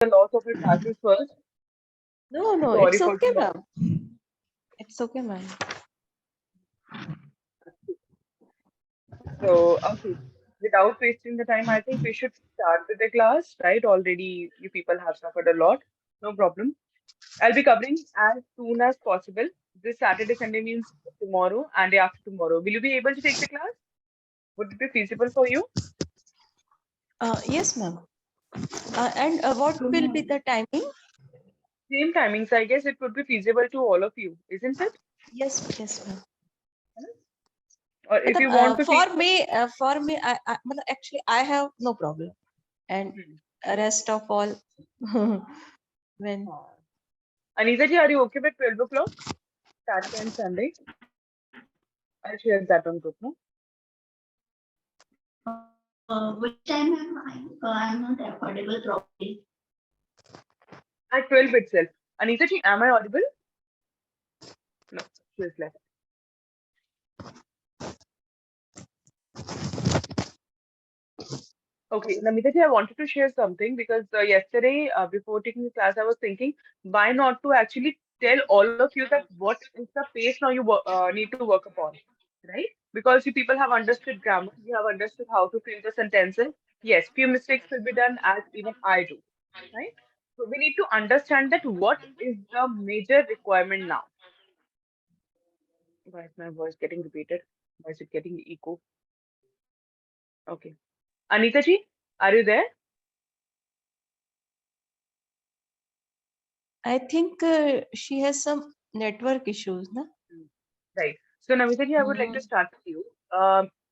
the loss of your classes first. No, Sorry it's for the okay, loss. ma'am. It's okay, ma'am. So, okay. Without wasting the time, I think we should start with the class, right? Already you people have suffered a lot. No problem. I'll be covering as soon as possible. This Saturday, Sunday means tomorrow and day after tomorrow. Will you be able to take the class? Would it be feasible for you? Yes, ma'am. And what will be the timing? Same timings, I guess it would be feasible to all of you, isn't it? Yes, ma'am. Or if you want मतलब, to see. for me, मतलब actually, I have no problem. And Hmm. rest of all, when Anita ji, are you okay with 12 o'clock? Saturday and Sunday? I'll share that on group, no? Which time am I? I'm not affordable properly. At 12 itself. Anita ji, am I audible? No, she is left. Okay, Namita ji, I wanted to share something because yesterday, before taking the class, I was thinking, why not to actually tell all of you that what is the pace now you need to work upon, right? Because you people have understood grammar, you have understood how to frame the sentences. Yes, few mistakes will be done as even I do, right? So we need to understand that what is the major requirement now. Why is my voice getting repeated? Why is it getting echo? Okay. Anita ji, are you there? I think she has some network issues, na? Right. So, Namita ji, I would like to Mhm. start with you.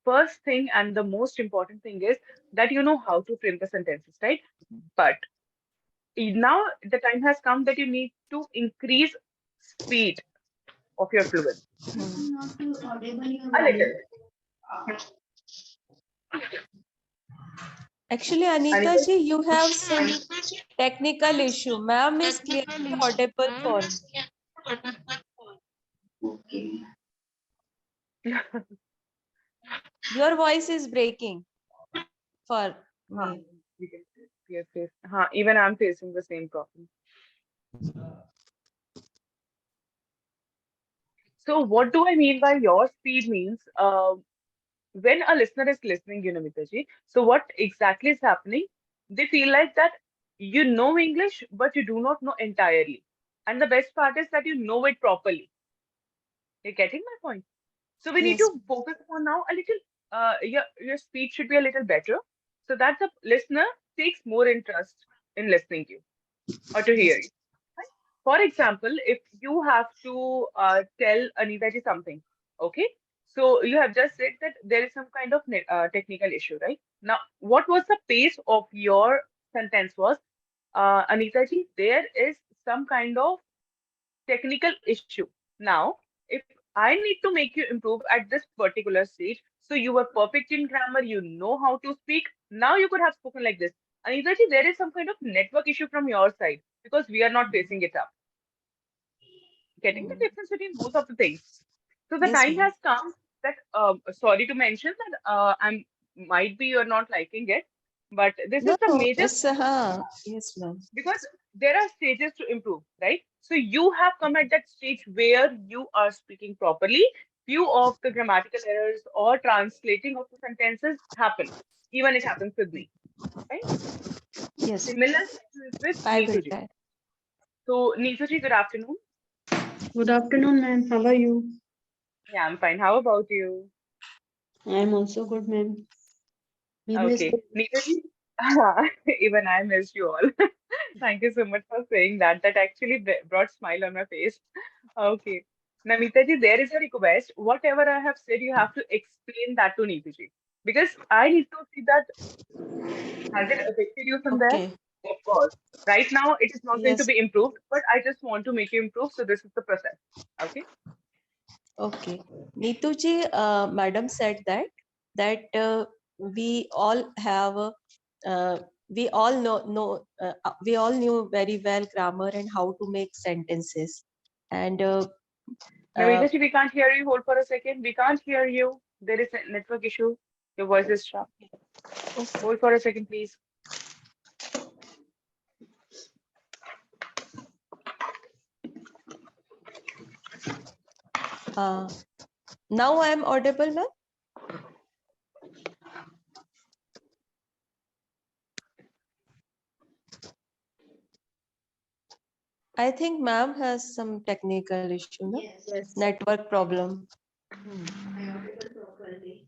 First thing and the most important thing is that you know how to frame the sentences, right? But now the time has come that you need to increase speed of your fluence Hmm. I'm not too audible your a little. voice. Actually, Anita Anita ji, ji, you have some technical issue. Ma'am is clearly audible for me. Okay. Your voice is breaking for हाँ, me. we can say, yes, yes. हाँ, even I'm facing the same problem. So, what do I mean by your speed means? When a listener is listening, you know, Mitaji, so what exactly is happening? They feel like that you know English, but you do not know entirely. And the best part is that you know it properly. You're getting my point? So we need Yes. to focus on now a little, your speech should be a little better so that the listener takes more interest in listening to you or to hear Yes. you. Right? For example, if you have to tell Anita ji something, okay? So you have just said that there is some kind of technical issue, right? Now, what was the pace of your sentence was, Anita ji, there is some kind of technical issue. Now, if I need to make you improve at this particular stage, so you were perfect in grammar, you know how to speak, now you could have spoken like this. Anita ji, there is some kind of network issue from your side because we are not facing it up. Getting the difference between both of the things. So the Yes, time ma'am. has come that, sorry to mention that I'm might be you're not liking it, but this is No, the no, major it's yes, ma'am. because there are stages to improve, right? So you have come at that stage where you are speaking properly. Few of the grammatical errors or translating of the sentences happen. Even it happens with me, right? Yes, Similar is with I will Neetu ji. try. So Neetu ji, good afternoon. Good afternoon, ma'am. How are you? Yeah, I'm fine. How about you? I am also good, ma'am. We missed Okay, you. Neetu ji. Even I missed you all. Thank you so much for saying that. That actually brought smile on my face. Okay. Namita ji, there is a request. Whatever I have said, you have to explain that to Neetu ji. Because I need to see that has it affected you somewhere? Okay. Of course. Right now, it is not going to Yes. be improved, but I just want to make you improve. So this is the process. Okay. Okay. Neetu ji, madam said that we all have we all we all knew very well grammar and how to make sentences. And uh, Namita ji, we can't hear you. Hold for a second. We can't hear you. There is a network issue. Your voice is sharp. okay. Hold for a second, please. Now I am audible, ma'am? I think ma'am has some technical issue, no? Yes. Yes. Network problem. I audible properly.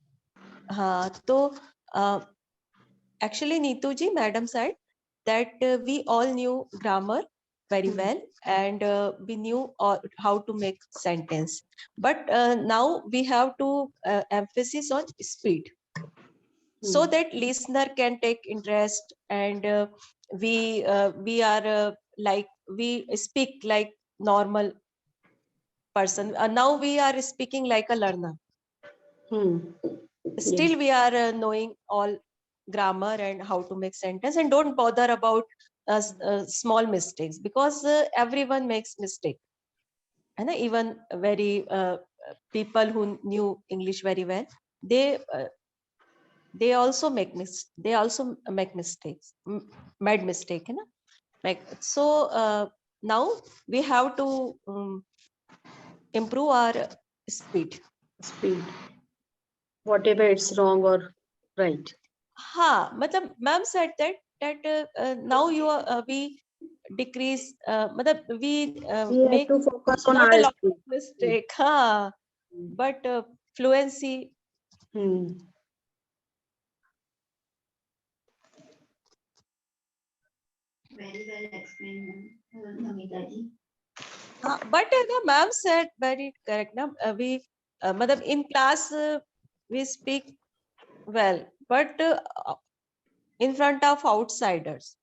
So actually, Neetu ji, madam said that we all knew grammar very well and we knew how to make sentence. But now we have to emphasis on speed so that listener can take interest and we are like we speak like normal person. Now we are speaking like a learner. Hmm. Still Yes. we are knowing all grammar and how to make sentence and don't bother about small mistakes because everyone makes mistake and even very people who knew English very well they also make mistakes made mistake, you know? Like so now we have to improve our speed. Speed. Whatever it's wrong or right. हाँ मतलब ma'am said that now you are we decrease मतलब we We have make to focus on not a our lot speed. of mistake हाँ but fluency Hmm. Very well explained, Namita ji. but the ma'am said very correct ना we मतलब in class we speak well but in front of outsiders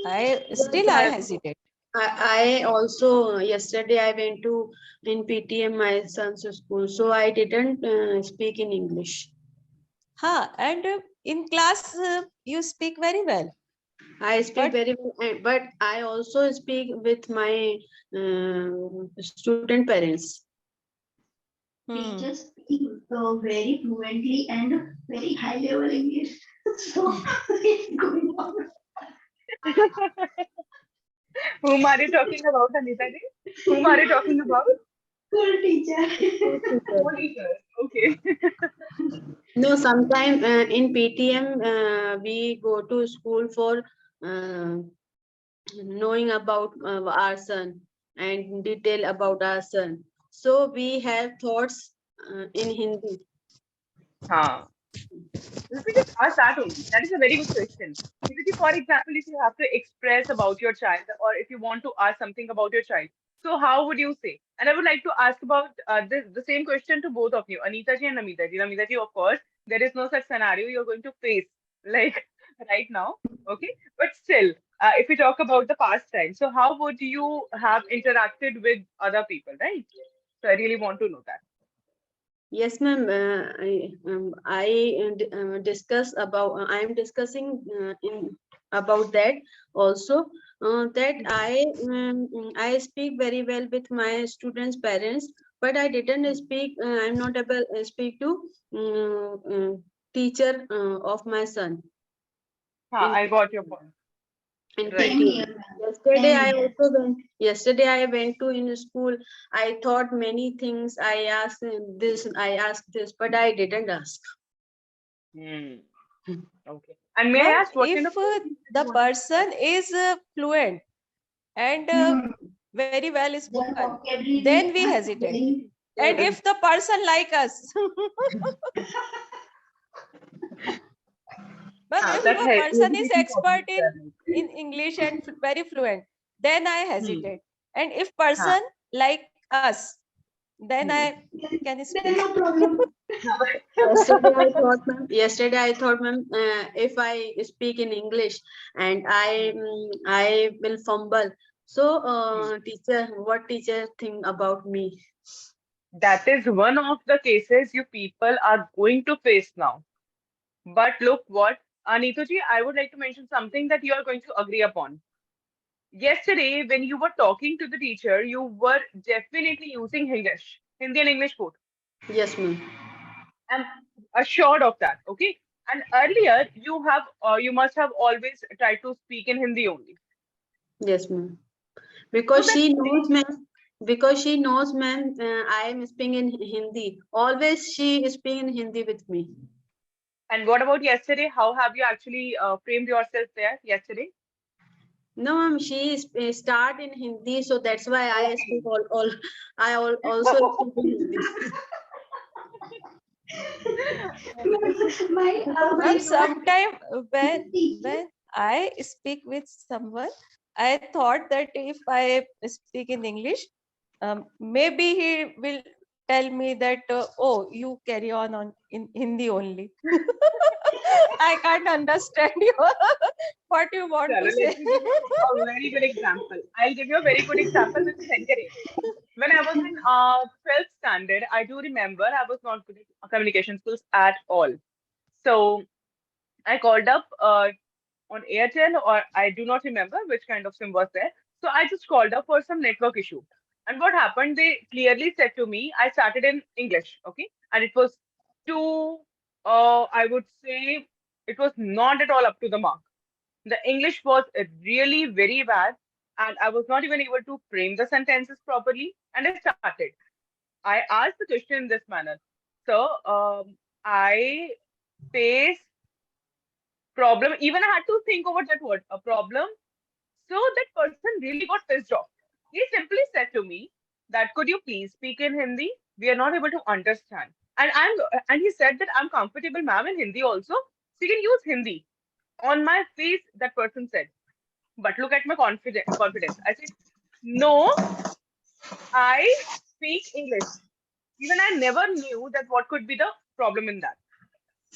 Yes, I hesitate. I also yesterday I went to in PTM my son's school, so I didn't speak in English. हाँ and in class you speak very well I speak but very well, but I also speak with my student parents. hmm. Teachers speak very fluently and very high level English. So it's going on. Whom are you talking about, Anita ji? Whom are you talking about? School teacher. School teachers. Okay. No, sometime in PTM we go to school for uh, knowing about our son and detail about our son. So we have thoughts in Hindi. Haan. Let me just ask that only. That is a very good question. Because for example, if you have to express about your child or if you want to ask something about your child, so how would you say? And I would like to ask about the same question to both of you, Anita ji and Namita ji. Namita ji, of course, there is no such scenario you're going to face like right now. Okay. But still, if we talk about the past time, so how would you have interacted with other people, right? So I really want to know that. Yes, ma'am. Discuss about. I am discussing in about that also. That I speak very well with my students' parents, but I didn't speak. I'm not able to speak to teacher of my son in I got your point. Right. Same PTM. here, ma'am. Yesterday Same I here. also went. Yesterday I went to in school. I thought many things. I asked this. I asked this, but I didn't ask. Hmm. Okay. And may I Ma'am, ask what kind of if questions that you the wanted to ask? person is fluent and Hmm. very well Their spoken, then vocabulary we are hesitate. very And if the person like us, but if That a person is hesitation expert cognitive in learning. English and very fluent, then I Hmm. hesitate. And if Huh. person like us, then Hmm. I can then speak. no problem. Yesterday I thought, ma'am, if I speak in English and I will fumble. So, Hmm. teacher, what teacher think about me? That is one of the cases you people are going to face now. But look what, Anitaji, I would like to mention something that you are going to agree upon. Yesterday, when you were talking to the teacher, you were definitely using English, Hindi and English both. Yes, ma'am. I'm assured of that. Okay. And earlier, you must have always tried to speak in Hindi only. Yes, ma'am. So Because that she knows, same, ma'am. Because she knows, ma'am, I am speaking in Hindi. Always she is speaking in Hindi with me. And what about yesterday? How have you actually framed yourself there yesterday? No, ma'am, she start in Hindi, so that's why I Okay. speak also speak in Hindi. my But daughter sometime teacher. when I speak with someone, I thought that if I speak in English, maybe he will tell me that, oh, you carry on in Hindi only. I can't understand you what you want Chalo, to say. let me give you a very good example. I'll give you a very good example which is encouraging. When I was in 12th standard, I do remember I was not good at communication skills at all. So I called up on Airtel, or I do not remember which kind of SIM was there. So I just called up for some network issue. And what happened, they clearly said to me, I started in English, okay? And it was too, I would say, it was not at all up to the mark. The English was really very bad, and I was not even able to frame the sentences properly. And I started. I asked the question in this manner. So, I face problem. Even I had to think over that word, a problem. So that person really got pissed off. He simply said to me that, could you please speak in Hindi? We are not able to understand. And he said that I'm comfortable, ma'am, in Hindi also. So you can use Hindi. On my face, that person said, but look at my confidence. I said, no, I speak English. Even I never knew that what could be the problem in that.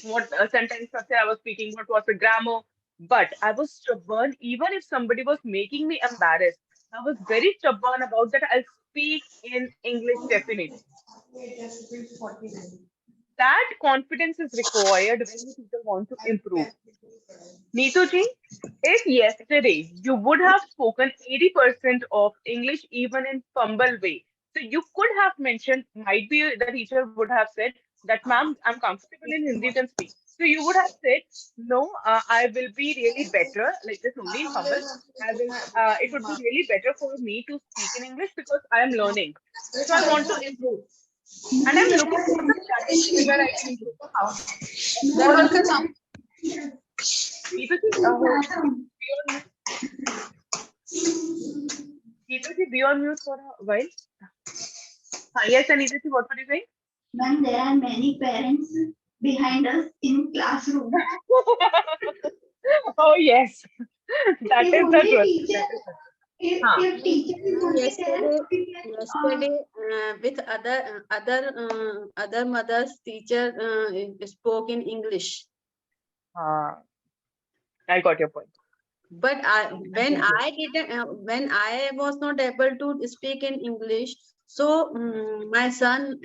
What sentence structure I was speaking, what was the grammar. But I was stubborn, even if somebody was making me embarrassed. I was very stubborn about that. I'll speak in English definitely. That confidence is required when people want to improve. Neetuji, if yesterday you would have spoken 80% of English even in fumble way, so you could have mentioned, might be the teacher would have said that, ma'am, I'm comfortable in Hindi, you can speak. So you would have said, no, I will be really better, like this only in fumble. It would be really better for me to speak in English because I am learning. So I want to improve. And I'm looking for the platform where I can improve. Neetuji, be on mute for a while. Yes, Anita, what were you saying? When there are many parents behind us in classroom. Oh, yes. That If is the only truth. teacher, That is the truth. if, Huh. if teacher is only there, Yesterday, we can, with other mothers, teacher spoke in English. I got your point. But when I was not able to speak in English, so my son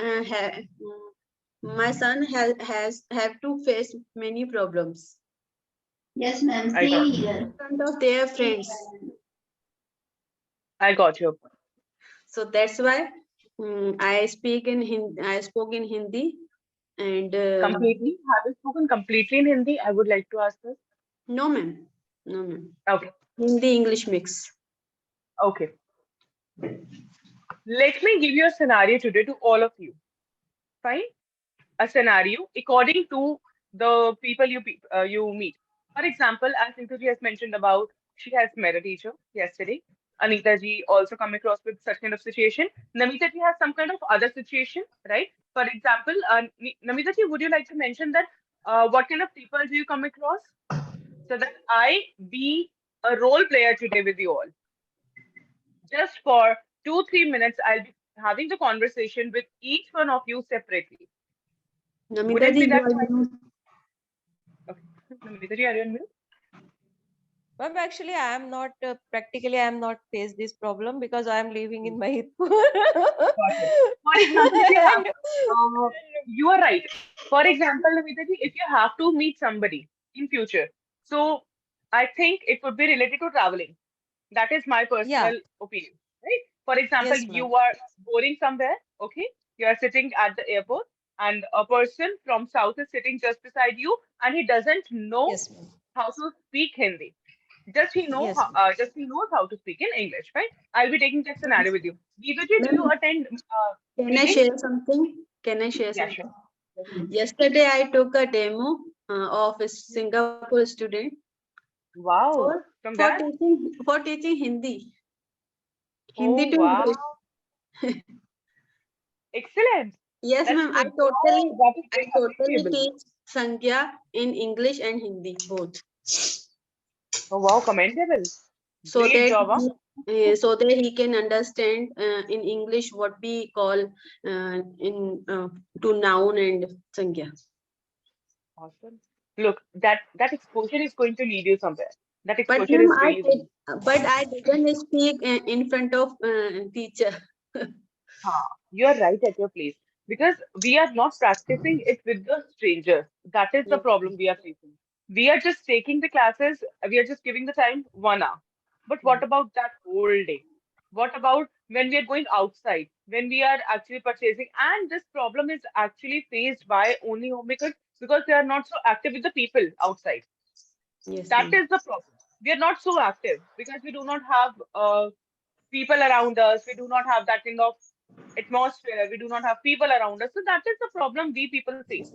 has have to face many problems yes, ma'am, I got same you. here. in front of their friends. I got your point. So that's why I speak in Hindi. I spoke in Hindi, and Completely? Have you spoken completely in Hindi? I would like to ask this. no, ma'am, no, ma'am. Okay. Hindi English mix. Okay. Let me give you a scenario today to all of you. Fine? A scenario according to the people you meet. For example, as Neetu has mentioned about, she has met a teacher yesterday. Anita ji also come across with such kind of situation. Namita ji has some kind of other situation, right? For example, Namita ji, would you like to mention that what kind of people do you come across so that I be a role player today with you all? Just for 2-3 minutes, I'll be having the conversation with each one of you separately. Would Namita it ji, be you that are fine? mute. Okay. Namita ji, are you on mute? But actually, I am not practically. I am not face this problem because I am living in Mahidpur. Got it. For example, if you have, And- you are right. For example, Namita ji, if you have to meet somebody in future, so I think it would be related to traveling. That is my yeah, personal opinion, right? For example, yes, ma'am. you are going somewhere, okay? You are sitting at the airport, and a person from south is sitting just beside you, and he doesn't know Yes, ma'am. how to speak Hindi. Yes. Just he knows how to speak in English, right? I'll be taking that scenario with you. Deepaji, do you Ma'am, attend can I meetings? share something? Can I share Yeah, sure. something? Yesterday, I took a demo of a Singapore student for Wow. From for that? teaching Hindi Oh, to wow. English. Excellent. Yes, That's ma'am. good. Wow, that is I very totally appreciable. teach Sankhya in English and Hindi both, Oh, wow, commendable. so Great that job, huh? he can understand in English what we call in to noun and Sankhya. Awesome. Look, that exposure is going to lead you somewhere. That But exposure ma'am, is really good. I didn't speak in front of teacher. You're right at your place because we are not practicing it with the strangers. That is the Yes, problem we are facing. We are just taking the classes, we are just giving the time 1 hour. But what about that whole day? What about when we are going outside, when we are actually purchasing? And this problem is actually faced by only homemakers because they are not so active with the people outside. yes, That ma'am. is the problem. We are not so active because we do not have people around us. We do not have that kind of atmosphere. We do not have people around us. So that is the problem we people face.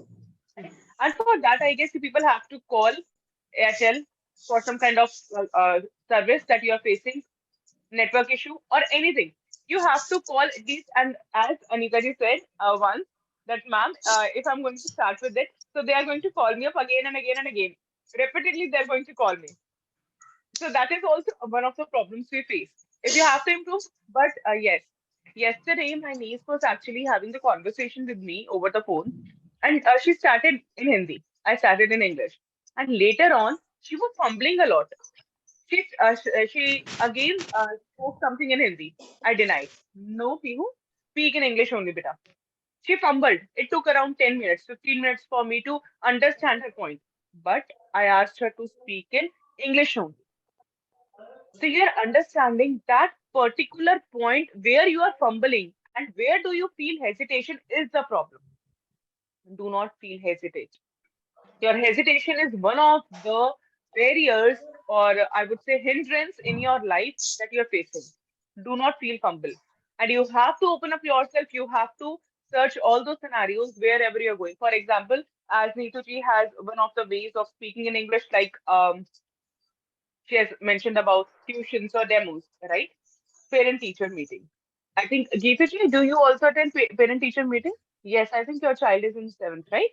Right? And for that, I guess you people have to call Airtel for some kind of service that you are facing, network issue or anything. You have to call at least, and as Anita ji said once, that ma'am, if I'm going to start with it, so they are going to call me up again and again and again. Repeatedly, they're going to call me. So that is also one of the problems we face. If you have to improve, but yes, yesterday my niece was actually having the conversation with me over the phone, and she started in Hindi. I started in English, and later on she was fumbling a lot. She again spoke something in Hindi. I denied. No, Pihu, speak in English only, beta. She fumbled. It took around 10 minutes, 15 minutes for me to understand her point. But I asked her to speak in English only. So you're understanding that particular point where you are fumbling and where do you feel hesitation is the problem. Do not feel hesitate. Your hesitation is one of the barriers or I would say hindrance in your life that you're facing. Do not feel fumble. And you have to open up yourself. You have to search all those scenarios wherever you're going. For example, as Neetuji has one of the ways of speaking in English, like she has mentioned about tuitions or demos, right? Parent-teacher meeting. I think, Geetaji, do you also attend parent-teacher meeting? Yes, I think your child is in seventh, right?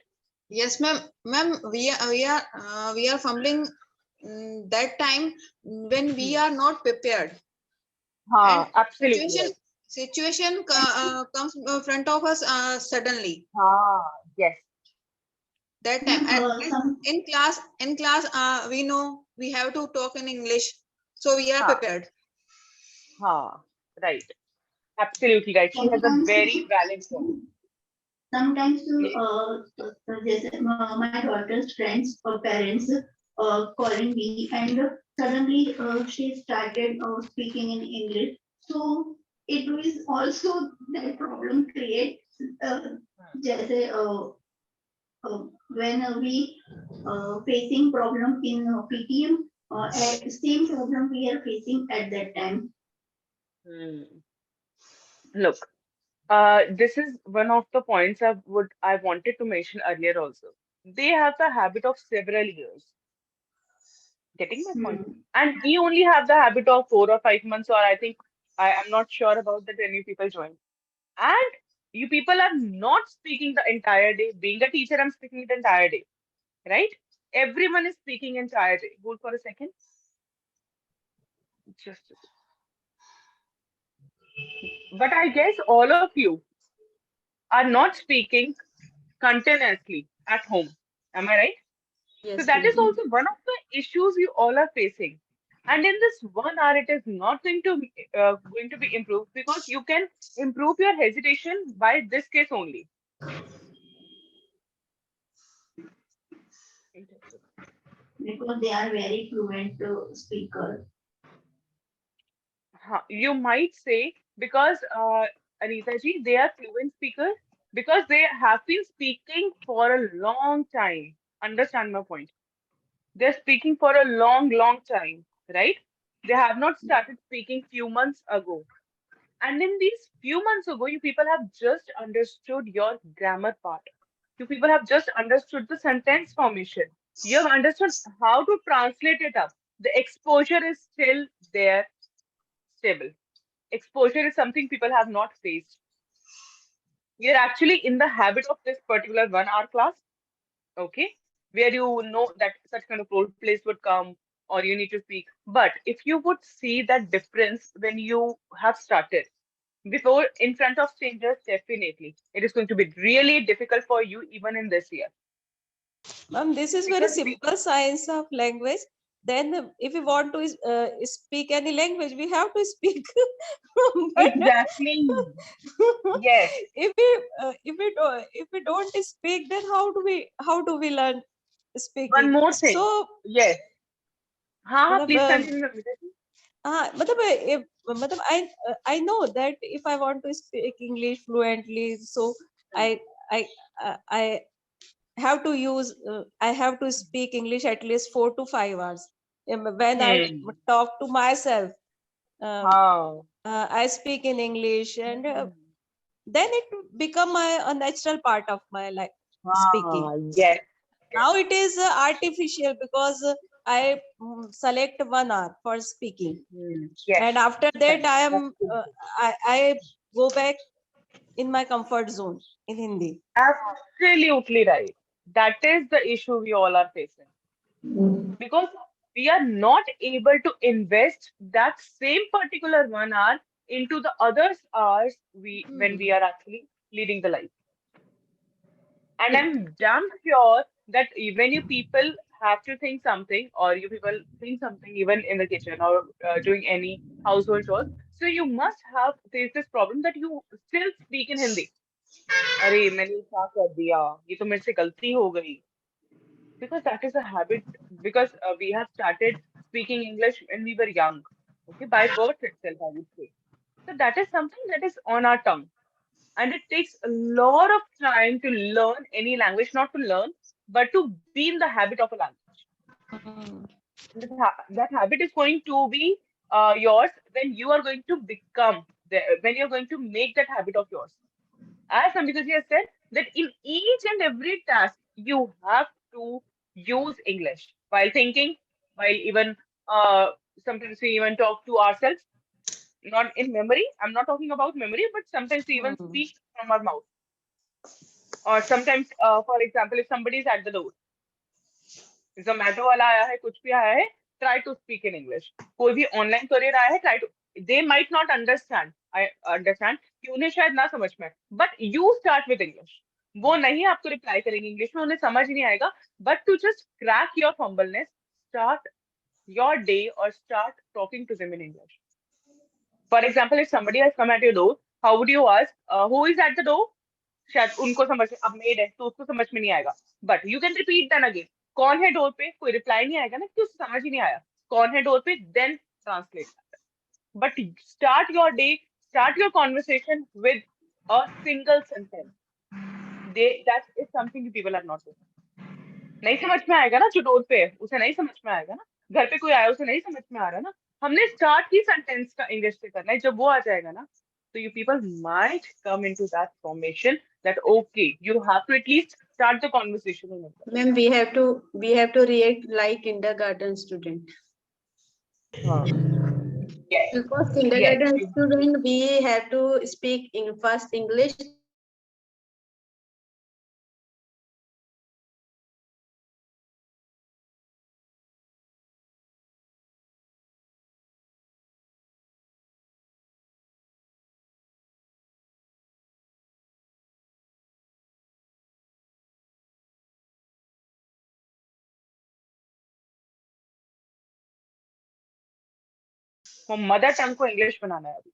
Yes, ma'am. Ma'am, we are fumbling that time when we Hmm. are not prepared, and Absolutely situation right. comes in front of us suddenly. Yes. That time, Ma'am, and in class, we know we have to talk in English, so we are Ha, prepared. ha, right. Absolutely right. She has a sometimes very valid point. sometimes Yes. my daughter's friends or parents calling me and suddenly she started speaking in English. So it is also that problem create जैसे when we facing problem in PTM same problem we are facing at that time. Hmm. Look, this is one of the points I wanted to mention earlier also. They have the habit of several years. Getting my point? Hmm. And we only have the habit of 4 or 5 months, or I think I am not sure about that when you people join. And you people are not speaking the entire day. Being a teacher, I'm speaking the entire day, right? Everyone is speaking entire day. Hold for a second. Just, but I guess all of you are not speaking continuously at home. Am I right? So Yes, that ma'am. is also one of the issues you all are facing. And in this 1 hour, it is not going to be improved because you can improve your hesitation by this case only. Because they are very fluent speaker. You might say because Anita ji, they are fluent speakers because they have been speaking for a long time. Understand my point? They're speaking for a long, long time. right? They have not started speaking few months ago. And in these few months ago, you people have just understood your grammar part. You people have just understood the sentence formation. You have understood how to translate it up. The exposure is still there, stable. Exposure is something people have not faced. You're actually in the habit of this particular 1 hour class, okay, where you know that such kind of role plays would come or you need to speak. But if you would see that difference when you have started before in front of strangers, definitely it is going to be really difficult for you even in this year. Ma'am, this is very Because simple science of language. Then if we want to speak any language, we have to speak. But exactly, yes. if we don't speak, then how do we learn One speaking? more thing. So Yes. हाँ, मतलब please continue, Navneeta ji. मतलब मतलब I know that if I want to speak English fluently, so I I I have to use I have to speak English at least 4 to 5 hours. When I Hmm. talk to myself, um, हाँ. I speak in English, and Hmm. then it become a natural part of my life speaking. हाँ, yes. Now it is artificial because I select 1 hour for speaking, Hmm. Yes. and after that Correct. I That's am true. I go back in my comfort zone in Hindi. Absolutely right. That is the issue we all are facing. Because we are not able to invest that same particular 1 hour into the other hours when Hmm. we are actually leading the life. And I'm damn sure that when you people have to think something, or you people think something even in the kitchen or doing any household chores, so you must have faced this problem that you still speak in Hindi. अरे मैंने क्या कर दिया ये तो मेरे से गलती हो गई because that is a habit because we have started speaking English when we were young, okay, by birth itself, I would say. So that is something that is on our tongue. And it takes a lot of time to learn any language, not to learn, but to be in the habit of a language. Hmm. That habit is going to be yours when you are going to become, when you're going to make that habit of yours. As Ambikaji has said, that in each and every task, you have to use English while thinking, while even sometimes we even talk to ourselves, not in memory. I'm not talking about memory, but sometimes we even Hmm. speak from our mouth. Or sometimes, for example, if somebody is at the door, Zomato वाला आया है, कुछ भी आया है, try to speak in English. कोई भी online career आया है, try to. They might not understand. I understand कि उन्हें शायद ना समझ में, but you start with English. वो नहीं आपको रिप्लाई करेंगे इंग्लिश में, उन्हें समझ नहीं आएगा. But to just crack your fumbleness, start your day or start talking to them in English. For example, if somebody has come at your door, how would you ask, who is at the door? शायद उनको समझ अब made है तो उसको समझ में नहीं आएगा but you can repeat then again कौन है डोर पे कोई रिप्लाई नहीं आएगा ना कि उसे समझ ही नहीं आया कौन है डोर पे then translate but start your day start your conversation with a single sentence they that is something people are not doing नहीं समझ में आएगा ना जो डोर पे है उसे नहीं समझ में आएगा ना घर पे कोई आया उसे नहीं समझ में आ रहा ना हमने स्टार्ट ही सेंटेंस का इंग्लिश से करना है जब वो आ जाएगा ना so you people might come into that formation that okay you have to at least start the conversation in English. Ma'am, we have to react like kindergarten student. Yes, Because yes. kindergarten student, we have to speak in first English, then Hindi, then Marathi, then Sanskrit, then Sanskrit, then For mother tongue को English बनाना है अभी.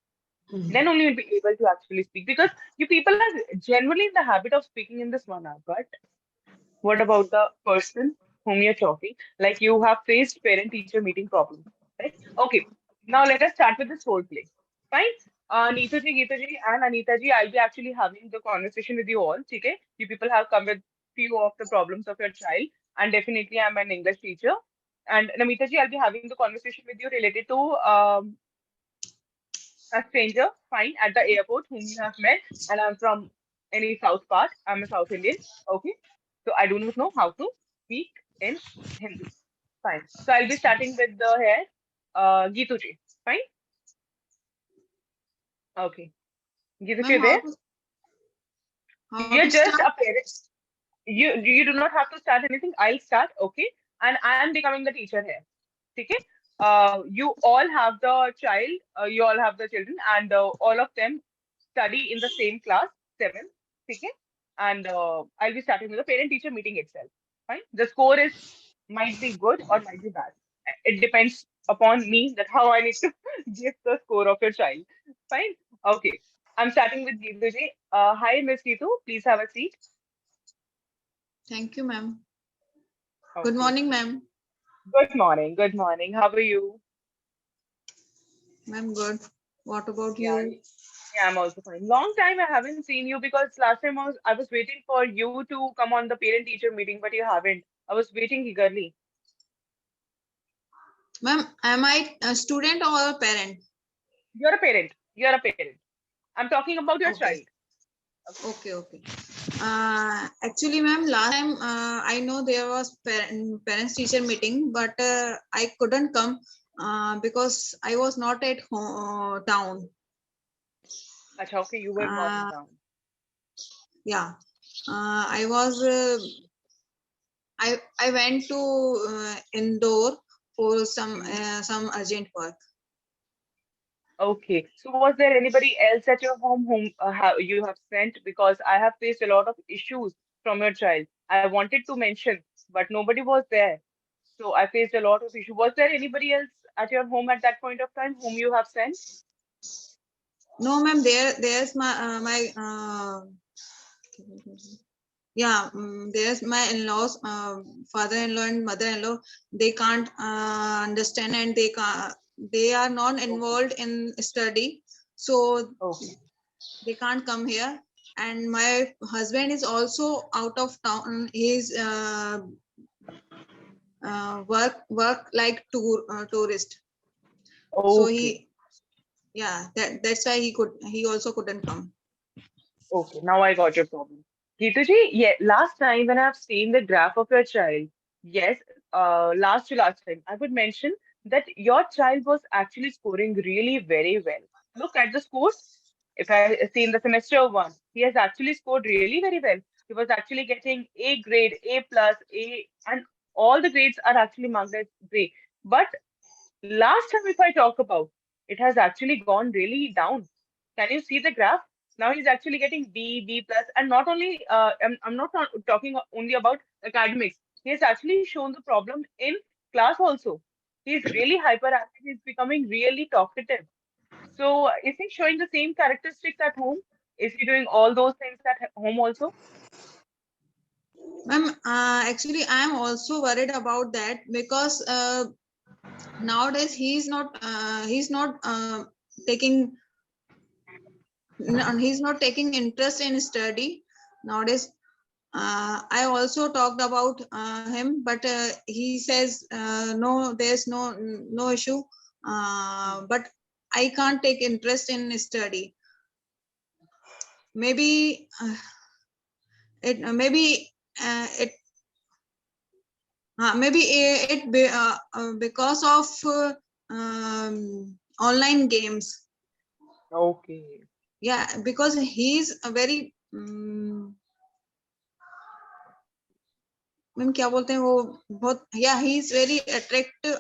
Hindi. Then only you'll be able to actually speak because you people are generally in the habit of speaking in this 1 hour. But what about the person whom you're talking? Like you have faced parent-teacher meeting problems, right? Okay. Now let us start with this role play. Fine. Neeta ji, Geeta ji, and Anita ji, I'll be actually having the conversation with you all. Okay? You people have come with few of the problems of your child, and definitely I'm an English teacher. And Namita ji, I'll be having the conversation with you related to a stranger, fine, at the airport whom you have met, and I'm from any south part. I'm a South Indian. Okay. So I do not know how to speak in Hindi. Fine. So I'll be starting with the hair. Geetu ji. Fine. Okay. Geetu ji, Ma'am, there. how You're to just start? a parent. You do not have to start anything. I'll start. Okay. And I am becoming the teacher here. Okay. You all have the child. You all have the children, and all of them study in the same class, 7th, okay? And I'll be starting with the parent-teacher meeting itself. Fine. The score is might be good or might be bad. It depends upon me that how I need to give the score of your child. Fine. Okay. I'm starting with Geetu ji. Hi, Miss Geetu. Please have a seat. Thank you, ma'am. Good Okay. morning, ma'am. Good morning. Good morning. How are you? Ma'am, good. What about Yeah. you? Yeah, I'm also fine. Long time I haven't seen you because last time I was waiting for you to come on the parent-teacher meeting, but you haven't. I was waiting eagerly. Ma'am, am I a student or a parent? You're a parent. You're a parent. I'm talking about your child. Okay, okay, okay. Actually, ma'am, last time I know there was parents teacher meeting, but I couldn't come because I was not at town. Acha, okay, you were not in Uh, town. yeah, I was. I went to Indore for Mhm. some urgent work. Okay. So was there anybody else at your home whom you have sent? Because I have faced a lot of issues from your child. I wanted to mention, but nobody was there. So I faced a lot of issues. Was there anybody else at your home at that point of time whom you have sent? No, ma'am. There's my yeah. There's my in-laws, father-in-law and mother-in-law. They can't understand and they can't. They are not Okay. involved in study, so Okay. they can't come here. And my husband is also out of town. He's work like tourist. So Okay. he, yeah, that's why he also couldn't come. Okay, now I got your problem. Geetuji, yeah, last time when I've seen the graph of your child, yes, last to last time, I would mention that your child was actually scoring really very well. Look at the scores. If I see in the semester one, he has actually scored really very well. He was actually getting A grade, A plus, A, and all the grades are actually marked as great. But last time, if I talk about, it has actually gone really down. Can you see the graph? Now he's actually getting B, B plus, and not only I'm not talking only about academics. He has actually shown the problem in class also. He's really hyperactive. He's becoming really talkative. So is he showing the same characteristics at home? Is he doing all those things at home also? Ma'am, actually, I am also worried about that because nowadays taking he's not taking interest in study nowadays. I also talked about him, but he says no, there's no issue. But I can't take interest in study. Maybe it maybe it maybe because of online games. Okay. Yeah, because he's a very ma'am क्या बोलते हैं वो बहुत yeah, he's very attractive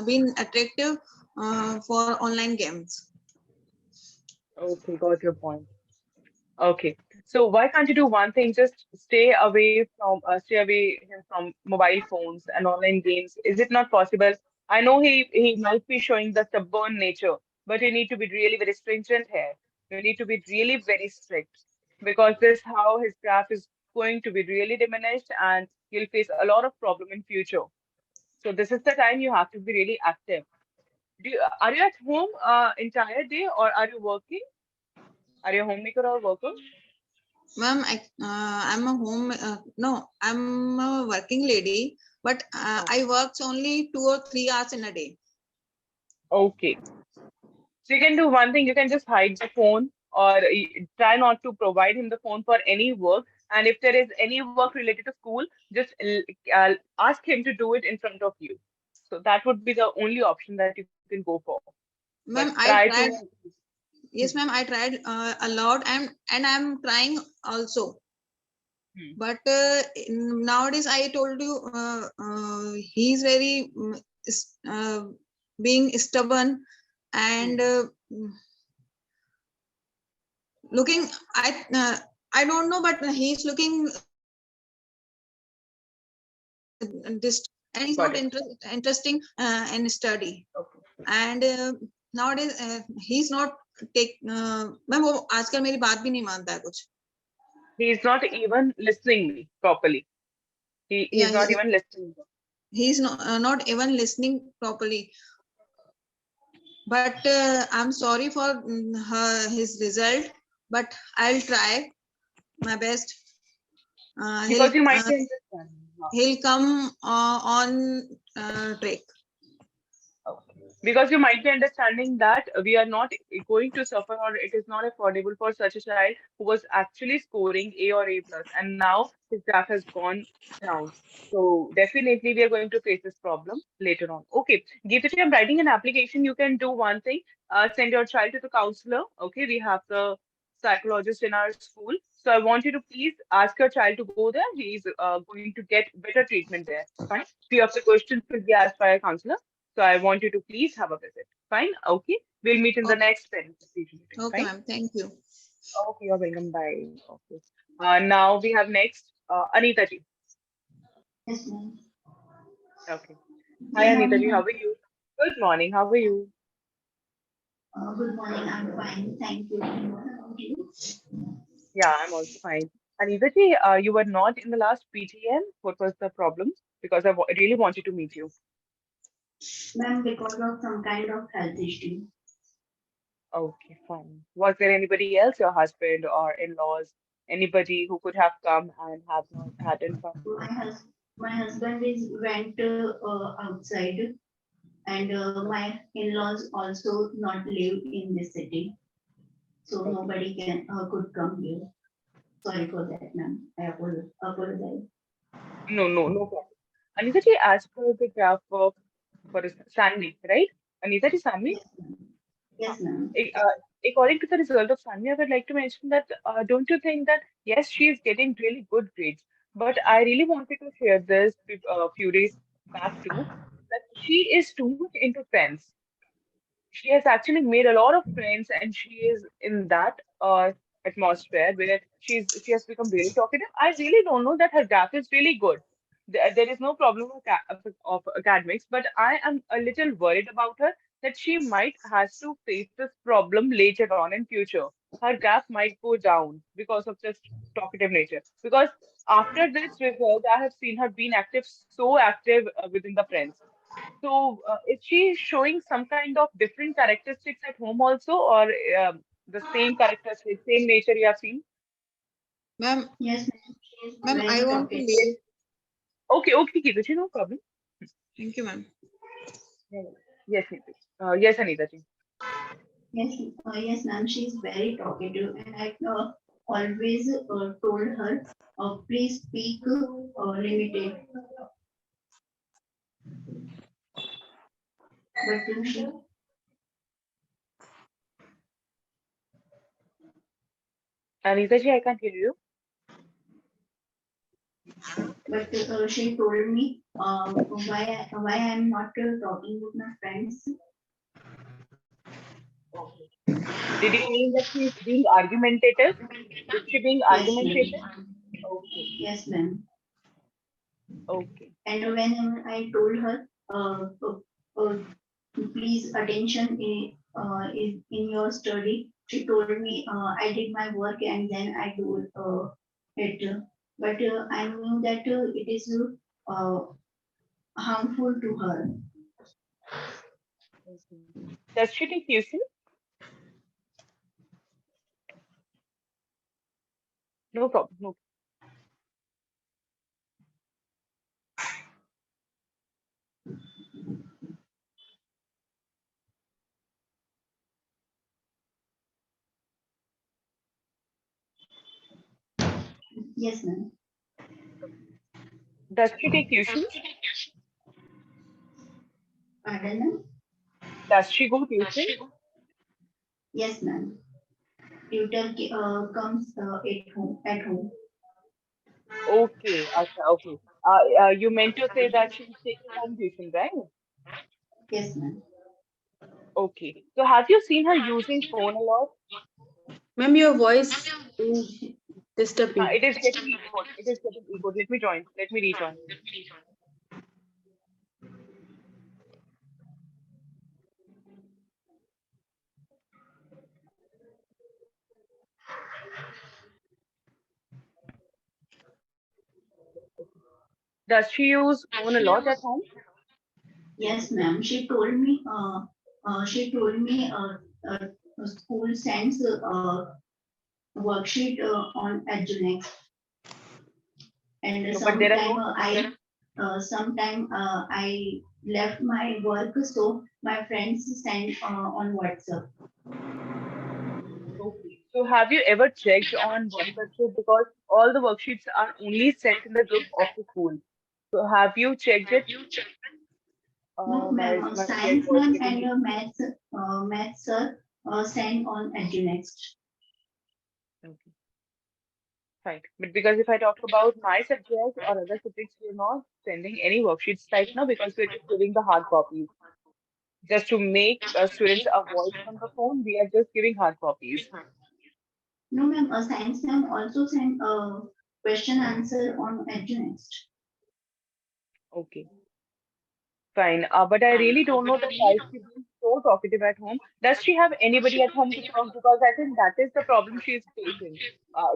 being attractive for online games. Okay, got your point. Okay. So why can't you do one thing? Just stay away from mobile phones and online games. Is it not possible? I know he might be showing the stubborn nature, but you need to be really very stringent here. You need to be really very strict because this how his graph is going to be really diminished and you'll face a lot of problem in future. So this is the time you have to be really active. Are you at home entire day or are you working? Are you a homemaker or worker? Ma'am, I'm a home no, I'm a working lady, but I works only 2 or 3 hours in a day. Okay. So you can do one thing, you can just hide the phone or try not to provide him the phone for any work. And if there is any work related to school, just ask him to do it in front of you. So that would be the only option that you can go for. But Ma'am, try I to. tried. Hmm, Yes, ma'am, I tried a lot, and I'm trying also. hmm. But nowadays, I told you, he's very being stubborn and looking. I don't know, but he's looking this, and he's Got not it. interesting in study. Okay. And nowadays he's not take. Ma'am वो आजकल मेरी बात भी नहीं मानता है कुछ. He's not even listening me properly. He's Yeah, not even listening. he's not even listening properly. But I'm sorry for his result, but I'll try my best. Because you might be understanding. He'll come on track. Okay. Because you might be understanding that we are not going to suffer, or it is not affordable for such a child who was actually scoring A or A plus, and now his graph has gone down. So definitely we are going to face this problem later on. Okay, Geetaji, I'm writing an application. You can do one thing. Send your child to the counselor. Okay, we have the psychologist in our school. So I want you to please ask your child to go there. He is going to get better treatment there. Fine. Few of the questions will be asked by a counselor. So I want you to please have a visit. Fine? Okay. We'll meet in the Okay, next parent teacher meeting. okay, Fine? ma'am. Thank you. Okay, you're welcome. Bye. Okay. Now we have next Anita ji. Yes, ma'am. Okay. Hi Good Anita ji, morning, how ma'am. are you? Good morning. How are you? Good morning. I'm fine. Thank you. And what about you? Yeah, I'm also fine. Anita ji, you were not in the last PTM. What was the problem? Because I really wanted to meet you. Ma'am, because of some kind of health issue. Okay, fine. Was there anybody else, your husband or in-laws, anybody who could have come and have not hadn't come? My husband is went outside, and my in-laws also not live in this city, so Okay. nobody can could come here. Sorry for that, ma'am. I apologize. No problem. Anita ji, as per the graph of for Sanvi, right? Anita ji, Sanvi, Yes, ma'am. Yes, ma'am. according to the result of Sanvi, I would like to mention that don't you think that yes, she is getting really good grades, but I really wanted to share this a few days back too, that she is too much into friends. She has actually made a lot of friends, and she is in that atmosphere where she has become really talkative. I really don't know that her graph is really good. There is no problem of academics, but I am a little worried about her that she might has to face this problem later on in future. Her graph might go down because of just talkative nature. Because after this result, I have seen her being active, so active within the friends. So, is she showing some kind of different characteristics at home also, or the same characteristics, same nature you have seen? Ma'am, Yes, ma'am. She is ma'am, I very want to leave. talkative. Okay, Geetaji, no problem. Thank you, ma'am. Yeah, yes, Neeta. Yes, Anita ji. Yes, ma'am. She is very talkative, and I always told her, please speak limited. But Anita ji, I can't hear you. she told me why I'm not talking with my friends. Okay. Did you mean that she's being argumentative? Is she being Yes, argumentative? ma'am. Okay, Yes, ma'am. okay. And when I told her, uh, please attention is in your study, she told me I did my work and then I do it. But I knew that it is uh, harmful to her. Okay. Does she take tuition? No problem. No. Yes, ma'am. Does she take tuitions? Pardon, ma'am? Does she go tuition? Yes, ma'am. Tutor comes at home. At home. Okay, acha, okay. You meant to say that she's taking home tuition, right? Yes, ma'am. Okay. So have you seen her using phone a lot? Ma'am, your voice is disturbing. It is getting echoed. It is getting echoed. Let me join. Let me rejoin. Does she use phone a lot at home? Yes, ma'am. She told me. She told me. School sends worksheet on Adjunex, and No, but there are no. sometime I left my work, so my friends send on WhatsApp. Okay. So have you ever checked on WhatsApp group because all the worksheets are only sent in the group of the school. So have you checked it? No, Why ma'am. is my Science voice ma'am getting and echoed? maths sir send on Adjunex. Okay, fine. But because if I talk about my subject or other subjects, we're not sending any worksheets right now because we're just giving the hard copies. Just to make students avoid from the phone, we are just giving hard copies. No, ma'am. Science ma'am also send question answer on Adjunex. Okay, fine. But I really don't know that why she's being so talkative at home. Does she have anybody at home to talk? Because I think that is the problem she is facing.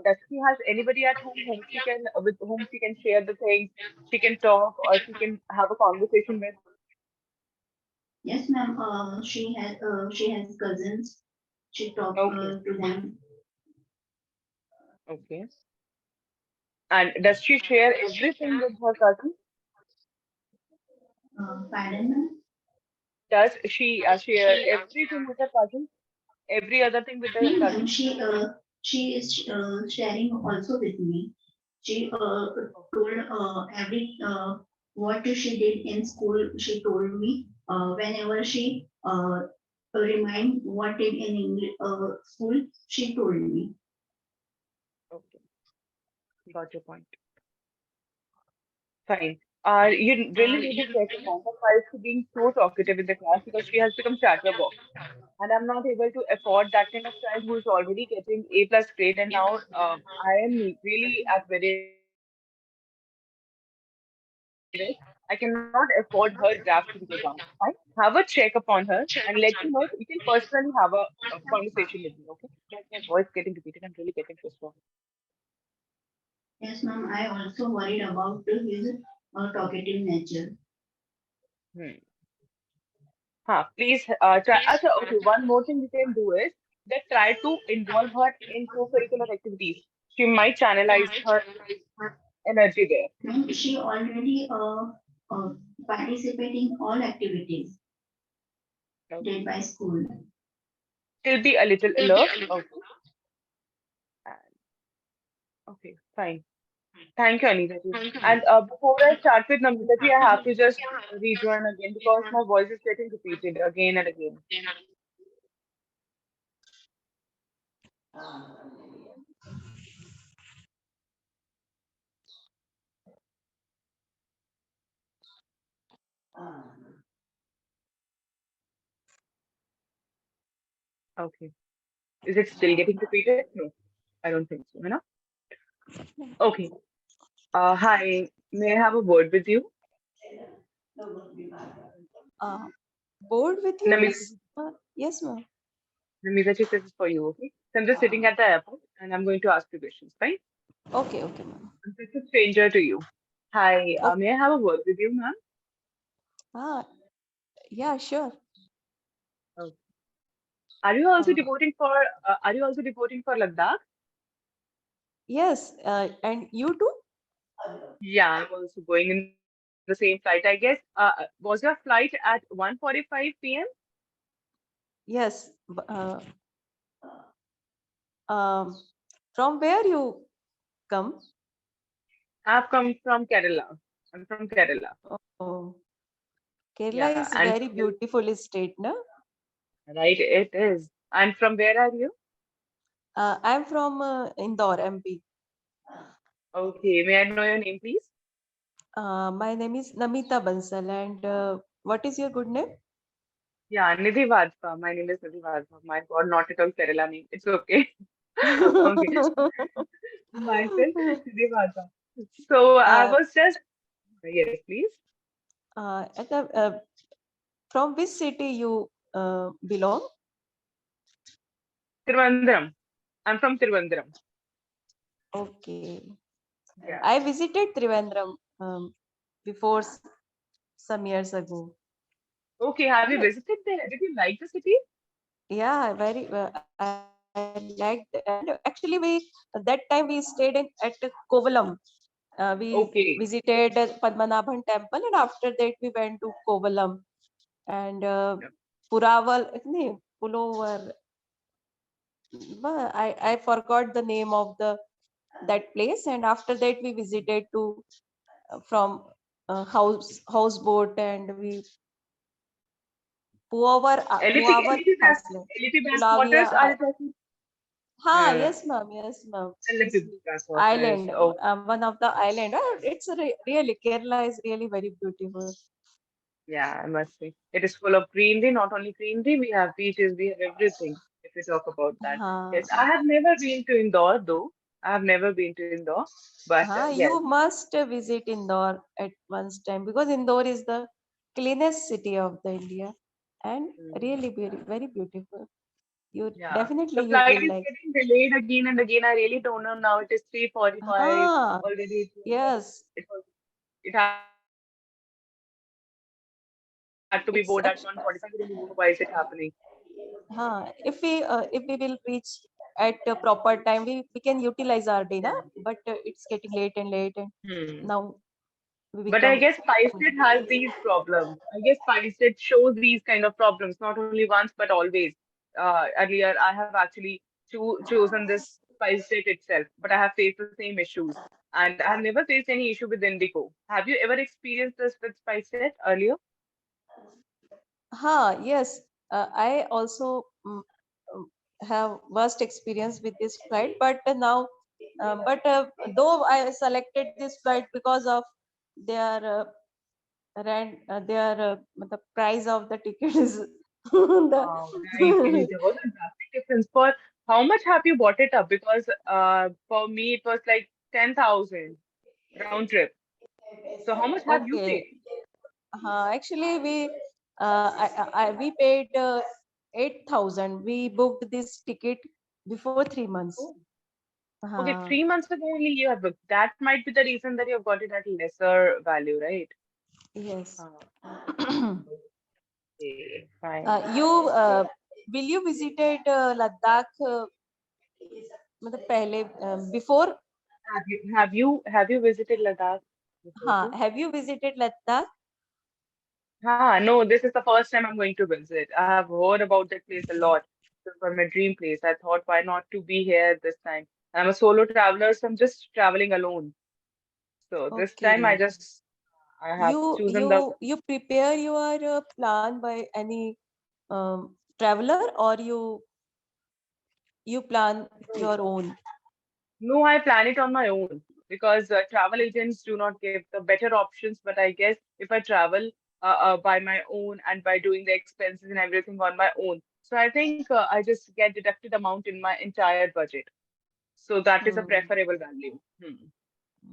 Does she has anybody at home whom she can with whom she can share the things, she can talk or she can have a conversation with? Yes, ma'am. She has cousins. She talk Okay, to them. okay. And does she share everything with her cousin? Pardon, ma'am. Does she share everything with her cousin? Every other thing with her No, ma'am. cousin? She is sharing also with me. She told every what she did in school. She told me whenever she remind what did in English school. She told me. Okay, got your point. Fine. You really need to check upon her why is she being so talkative in the class because she has become chatterbox. And I'm not able to afford that kind of child who is already getting A plus grade and now I am really at very risk. I cannot afford her graph to be go down. Fine. Have a check upon her and let me know if you can personally have a conversation with me, okay? Because my voice getting repeated. I'm really getting frustrated. Yes, ma'am. I also worried about his talkative nature. Hmm. Please try. Okay, one more thing we can do is that try to involve her in co-curricular activities. She might channelize her energy there. Ma'am, she already uh, participating all activities did Okay. by school. She'll be a little alert. Okay. And, okay, fine. Thank you, Anita ji. And before I start with Namita ji, I have to just rejoin again because my voice is getting repeated again and again. Okay. Is it still getting repeated? No, I don't think so. You know? Okay. Hi. May I have a word with you? Uh, board with you? Namita ji. Yes, ma'am. Namita ji, this is for you, okay? So I'm just sitting at the airport and I'm going to ask you questions, right? Okay, okay, ma'am. I'm just a stranger to you. Hi, Okay. may I have a word with you, ma'am? Ah, yeah, sure. Okay. Are you also Uh, devoting for Ladakh? yes, and you too? Yeah, I'm also going in the same flight, I guess. Was your flight at 1:45 p.m.? Yes. Um, from where you come? I've come from Kerala. I'm from Kerala. Oh, Kerala Yeah, is and very beautiful state, no? right, it is. And from where are you? I'm from Indore, MP. Okay, may I know your name, please? My name is Namita Bansal, and what is your good name? Yeah, Nidhi Vajpa. My name is Nidhi Vajpa. My God, not at all Kerala name. It's okay. Okay. Myself, Nidhi Vajpa. So I uh, was just, yes, please. at the, from which city you belong? Trivandrum. I'm from Trivandrum. Okay. Yeah. I visited Trivandrum before some years ago. Okay, have you Yeah, visited there? Did you like the city? yeah, very well. I liked, and actually that time we stayed at Kovalam. We Okay. visited Padmanabhan temple, and after that we went to Kovalam and Puraval. No, Pulovar. I forgot the name of the that place, and after that we visited to from houseboat, and we Puavar LEP back, Island, LEP backwaters Pulavia. are you talking? Ha, Uh, yes, ma'am. Yes, ma'am. LEP backwaters. Island, Oh, one of the island. It's really Kerala is really very beautiful. yeah, I must say. It is full of greenery, not only greenery, we have beaches, we have everything, if we talk about that. Ha, Yes, I have never been to Indore, though. I have never been to Indore, but yes. you must visit Indore at once time because Indore is the cleanest city of the India and Mm. really very beautiful. You Yeah, the definitely you flight will is like. getting delayed again and again. I really don't know now. It is 3:45 Ha, already. yes, It had to be board at 1:45. We don't know why is it happening. it's actually. If we will reach at a proper time, we can utilize our day, na? But it's getting late and late, and Hmm. now we But I become. guess State has these problems. I guess State shows these kind of problems, not only once, but always. Earlier, I have actually chosen this State itself, but I have faced the same issues. And I have never faced any issue with Indigo. Have you ever experienced this with State earlier? Yes. I also um, have vast experience with this flight, but now, but though I selected this flight because of their the price of the ticket is Right. the There was a drastic difference. For how much have you bought it up? Because for me, it was like 10,000 round trip. So how much have you okay. paid? Actually, we paid 8,000. We booked this ticket before 3 months. Oh, okay, Uh, 3 months ago only you have booked. That might be the reason that you have got it at lesser value, right? yes. Uh, okay, fine. You will you visited Ladakh मतलब पहले before Have you visited Ladakh before हाँ too? have you visited Ladakh? No, this is the first time I'm going to visit. I have heard about that place a lot. This was my dream place. I thought, why not to be here this time? I'm a solo traveler, so I'm just traveling alone. So this time Okay. I have chosen the. You prepare your plan by any traveler or you plan your own. No, I plan it on my own because travel agents do not give the better options. But I guess if I travel by my own and by doing the expenses and everything on my own, so I think I just get deducted amount in my entire budget. So that is a Hmm. preferable value. Hmm.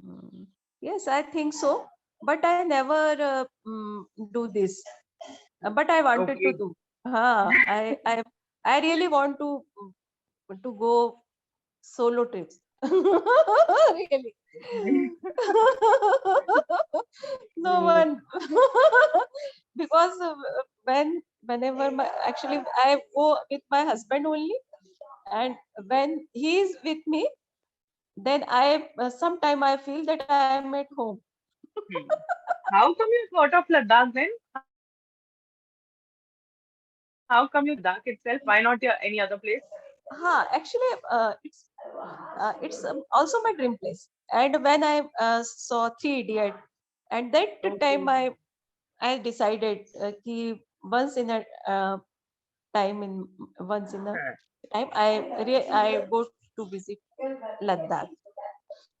Hmm. Yes, I think so. But I never do this. But I wanted to Okay. do. I really want to go solo trips. Really. No Hmm. one because whenever actually I go with my husband only, and when he is with me, then I sometime I feel that I am at home. Hmm. How come you thought of Ladakh then? How come you thought of Ladakh itself? Why not any other place? Actually, it's also my dream place. And when I saw Three Idiot, and that time I decided कि once in a time in once in a time I go to visit Ladakh.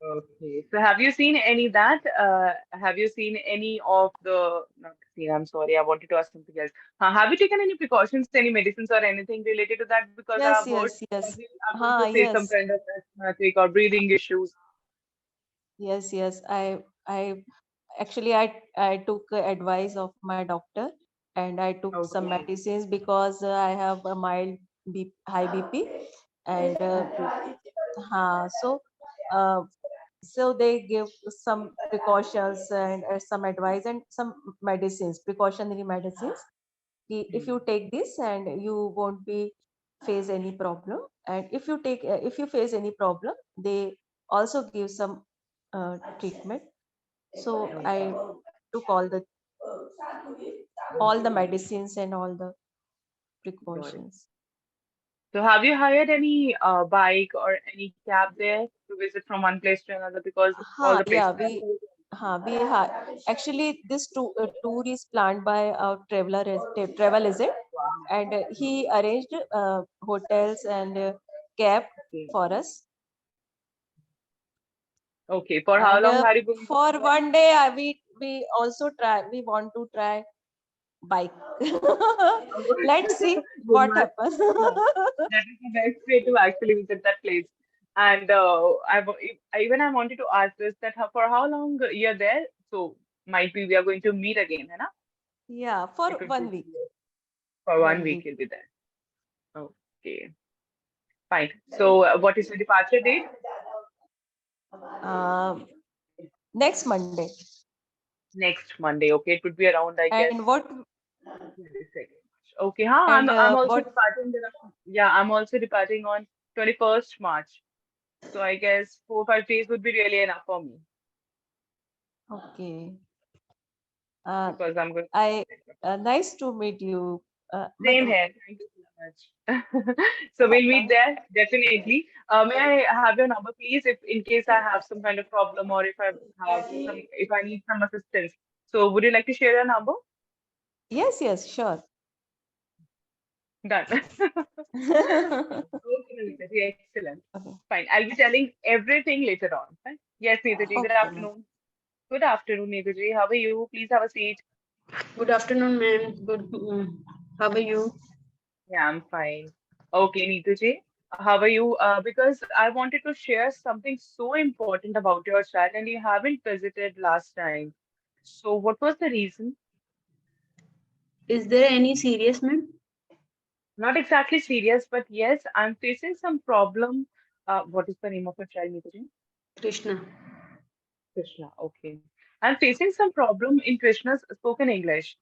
Okay. So have you seen any that? Have you seen any of the, not seen, I'm sorry, I wanted to ask something else. Have you taken any precautions, any medicines or anything related to that? Because I've Yes, heard yes, that yes. you are going to face some Yes, kind of asthmatic or breathing issues. yes. I actually I took advice of my doctor, and I took some Okay. medicines because I have a mild high BP, and Okay. so uh, so they give some precautions and some advice and some medicines, precautionary medicines. If you take this and you won't be face any problem, and if you face any problem, they also give some treatment. So I Okay. took all the medicines and all the Got it. precautions. So have you hired any bike or any cab there to visit from one place to another? Because all the Yeah, places are closed. actually this tour is planned by a travel agent, Wow. and he arranged hotels and cab Okay. for us. Okay. For how And long are you going to for be there? one day, we want to try bike. Let's see You what must. happens. Yeah. That is the best way to actually visit that place. And even I wanted to ask this that for how long you're there? So might be we are going to meet again, है ना? Yeah, It for would be 1 week. for one 1 week week. you'll be there. Okay, fine. So what is the departure date? Um, Next Monday. Next Monday. Okay, it would be around, I guess, And what 22nd. Okay, huh? and I'm also what departing around, yeah, I'm also departing on 21st March. So I guess 4 or 5 days would be really enough for me Okay. Uh, because I'm going. I Nice to meet you. But Same here. Thank you so much. So we'll meet there definitely. May I have your number, please, if in case I have some kind of problem or if I need some assistance. So would you like to share your number? yes, sure. Done. Okay, Nandita ji, excellent. Okay. Fine. I'll be telling everything later on. Fine. Yes, Neeta ji. Good Okay, ma'am. afternoon. Good afternoon, Neeta ji. How are you? Please have a seat. Good afternoon, ma'am. How are you? Yeah, I'm fine. Okay, Neeta ji. How are you? Because I wanted to share something so important about your child, and you haven't visited last time. So, what was the reason? Is there any serious, ma'am? Not exactly serious, but yes, I'm facing some problem. What is the name of your child, Neeta ji? Krishna. Krishna. Okay. I'm facing some problem in Krishna's spoken English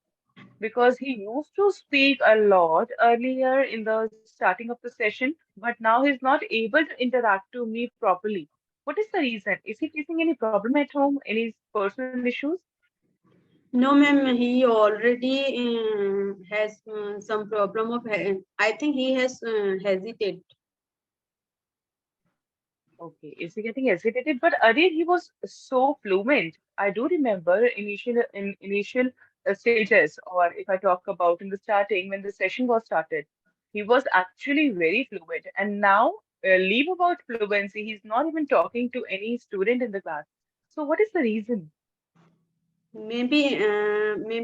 because he used to speak a lot earlier in the starting of the session, but now he's not able to interact to me properly. What is the reason? Is he facing any problem at home? Any personal issues? No, ma'am. He already has some problem of. I think he has hesitate. Okay, is he getting agitated? But earlier he was so fluent. I do remember initial stages, or if I talk about in the starting when the session was started, he was actually very fluent. And now, leave about fluency, he's not even talking to any student in the class. So what is the reason? Maybe,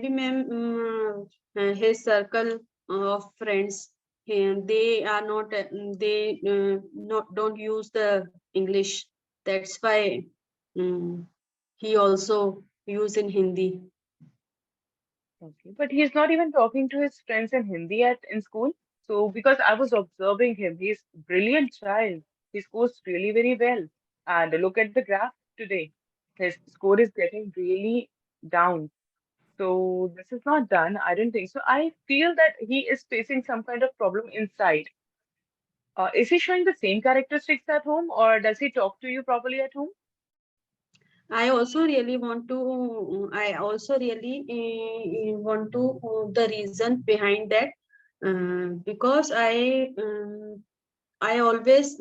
ma'am. His circle of friends, they are not. They not don't use the English. That's why he also use in Hindi. Okay, but he's not even talking to his friends in Hindi at in school. So because I was observing him, he's brilliant child. He scores really very well. And look at the graph today. His score is getting really down. So this is not done. I don't think so. I feel that he is facing some kind of problem inside. Is he showing the same characteristics at home, or does he talk to you properly at home? I also really want to. I also really want to the reason behind that because I always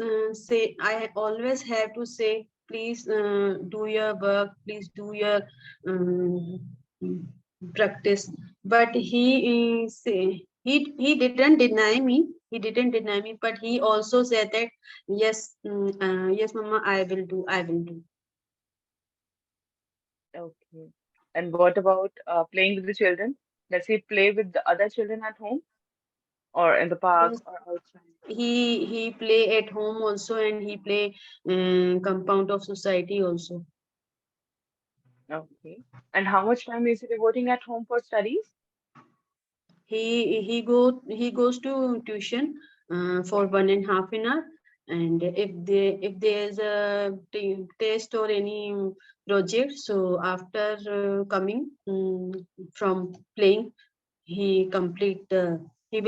I always have to say, please do your work, please do your um, practice. But he didn't deny me. He didn't deny me, but he also said that yes, yes, Mama, I will do. I will do. Okay. And what about playing with the children? Does he play with the other children at home or in the park Yes, or outside? he play at home also, and he play compound of society also. Okay. And how much time is he devoting at home for studies? He goes to tuition for 1.5 hours, and if there's a test or any project, so after coming from playing, he complete he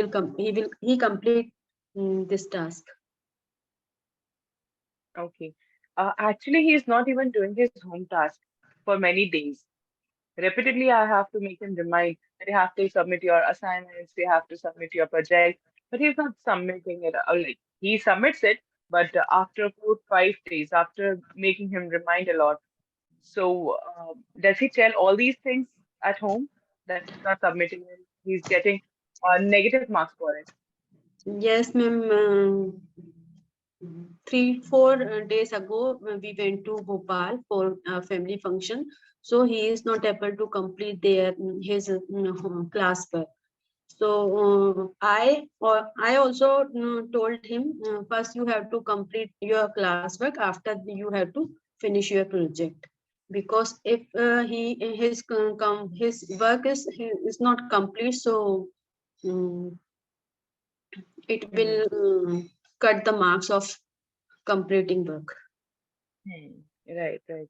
complete this task. Okay. Actually, he is not even doing his home task for many days. Repeatedly, I have to make him remind that you have to submit your assignments, you have to submit your project, but he's not submitting it. Like he submits it, but after 4, 5 days, after making him remind a lot. So, does he tell all these things at home that he's not submitting it? He's getting negative marks for it. Yes, ma'am. 3 4 days ago, we went to Bhopal for a family function. So he is not able to complete his classwork. So I also told him, first you have to complete your classwork. After you have to finish your project, because if his work is not complete, so um, it will Hmm. cut the marks of completing work. Hmm. Right, right.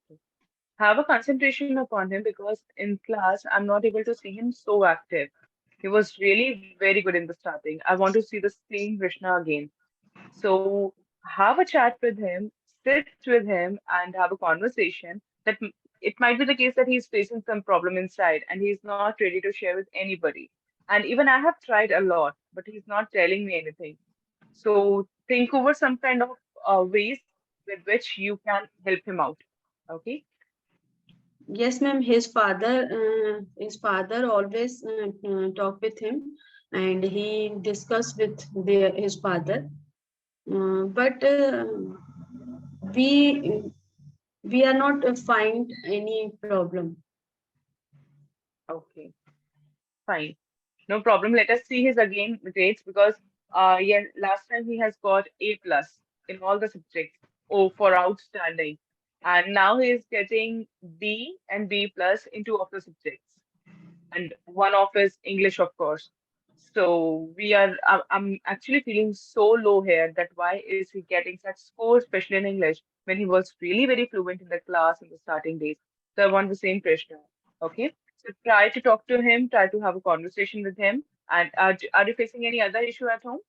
Have a concentration upon him because in class I'm not able to see him so active. He was really very good in the starting. I want to see the same Vishna again. So have a chat with him, sit with him, and have a conversation. It might be the case that he's facing some problem inside and he's not ready to share with anybody. And even I have tried a lot, but he's not telling me anything. So think over some kind of ways with which you can help him out. Okay. Yes, ma'am. His father always talk with him, and he discuss with his father. But we we are not find any problem. Okay. Fine. No problem. Let us see his again grades because yeah, last time he has got A plus in all the subjects. Oh, for outstanding. And now he is getting B and B plus in 2 of the subjects. And one of is English, of course. So I'm actually feeling so low here that why is he getting such scores, especially in English, when he was really very fluent in the class in the starting days. So I want the same Krishna. Okay. So try to talk to him, try to have a conversation with him. And are you facing any other issue at home?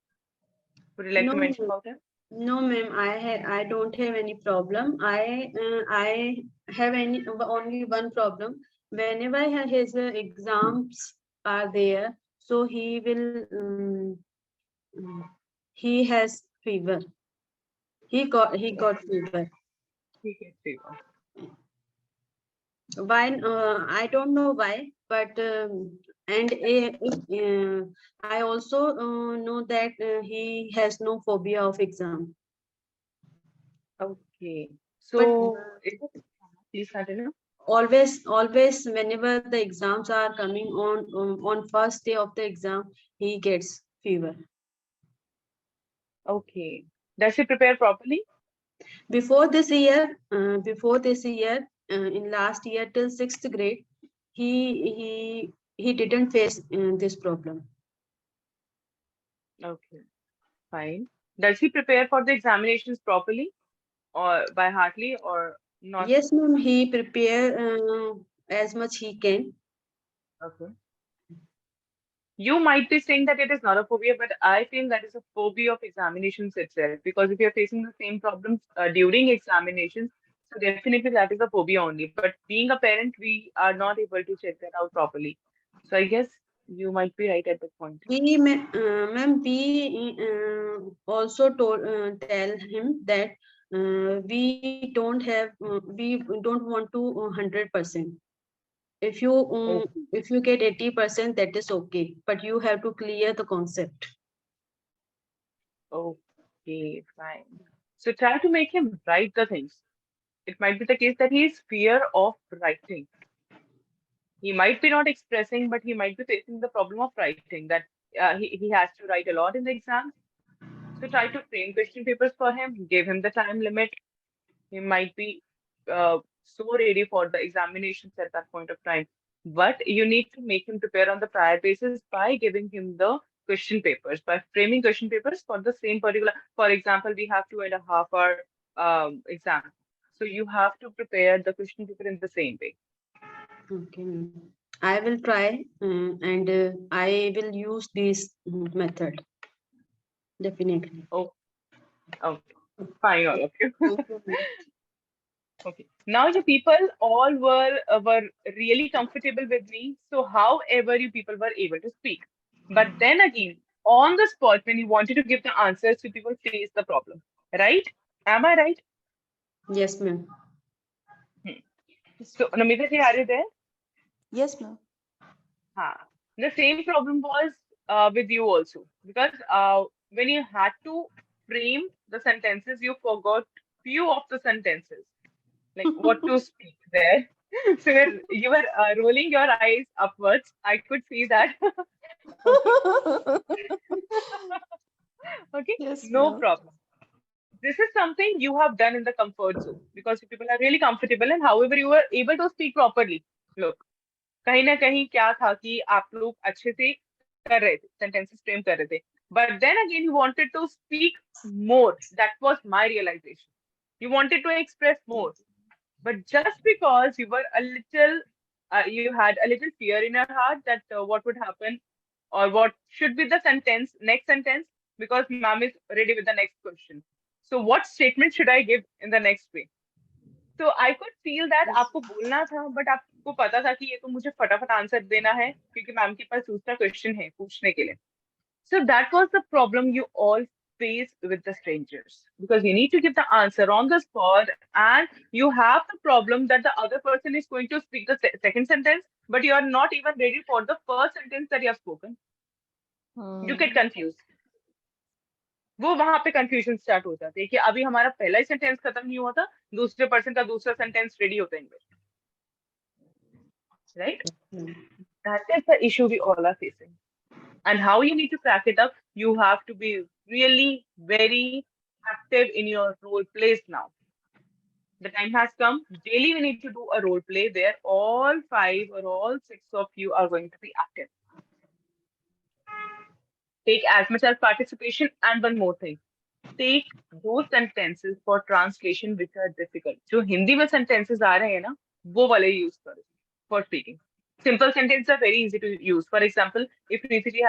Would you like to No, mention about him? no, ma'am. I don't have any problem. I have only one problem. Whenever his exams are there, so he has fever. He got fever. He gets fever. Why? I don't know why, but I also know that he has no phobia of exam. Okay. But So please continue. always, whenever the exams are coming on first day of the exam, he gets fever. Okay. Does he prepare properly? Before this year, in last year till sixth grade, he didn't face this problem. Okay. Fine. Does he prepare for the examinations properly or by heartly or not? Yes, ma'am. He prepare as much he can. Okay. You might be saying that it is not a phobia, but I feel that is a phobia of examinations itself. Because if you're facing the same problems during examinations, so definitely that is a phobia only. But being a parent, we are not able to check that out properly. So I guess you might be right at that point. Ma'am, also tell him that we don't have we don't want to 100%. If you Oh, if you get 80%, that is okay, but you have to clear the concept. okay, fine. So try to make him write the things. It might be the case that he is fear of writing. He might be not expressing, but he might be facing the problem of writing that he has to write a lot in the exams. So try to frame question papers for him, give him the time limit. He might be so ready for the examinations at that point of time. But you need to make him prepare on the prior basis by giving him the question papers, by framing question papers for the same particular. For example, we have 2.5 hour exam. So you have to prepare the question paper in the same way. Okay, ma'am. I will try and I will use this method definitely. Oh, okay. Fine, all of you. Thank you, ma'am. Okay. Now you people all were really comfortable with me. So however you people were able to speak. But then again, on the spot, when you wanted to give the answers, you people face the problem. Right? Am I right? Yes, ma'am. Hmm. So Namita ji, are you there? Yes, ma'am. Huh. The same problem was with you also. Because when you had to frame the sentences, you forgot few of the sentences. Like what to speak there. So you were rolling your eyes upwards. I could see that. Okay. Okay. Yes, No ma'am. problem. This is something you have done in the comfort zone because you people are really comfortable and however you were able to speak properly. Look, कहीं ना कहीं क्या था कि आप लोग अच्छे से कर रहे थे sentences frame कर रहे थे. But then again you wanted to speak more. That was my realization. You wanted to express more. But just because you were a little, you had a little fear in your heart that what would happen or what should be the sentence, next sentence, because ma'am is ready with the next question. So what statement should I give in the next way? So I could feel that आपको बोलना था, but आपको पता था कि ये तो मुझे फटाफट आंसर देना है क्योंकि मैम के पास दूसरा क्वेश्चन है पूछने के लिए. So that was the problem you all face with the strangers because you need to give the answer on the spot, and you have the problem that the other person is going to speak the second sentence, but you are not even ready for the first sentence that you have spoken. You get confused. वो वहां पे confusion start हो जाती है कि अभी हमारा पहला ही सेंटेंस खत्म नहीं हुआ था, दूसरे पर्सन का दूसरा सेंटेंस रेडी होता है, right? That is the issue we all are facing. And how you need to crack it up, you have to be really very active in your role plays now. The time has come. Daily we need to do a role play where all 5 or all 6 of you are going to be active. Take as much as participation. And one more thing, take those sentences for translation which are difficult. जो हिंदी में sentences आ रहे हैं ना, वो वाले use करो for speaking. Simple sentences are very easy to use. For example, if Niti ji,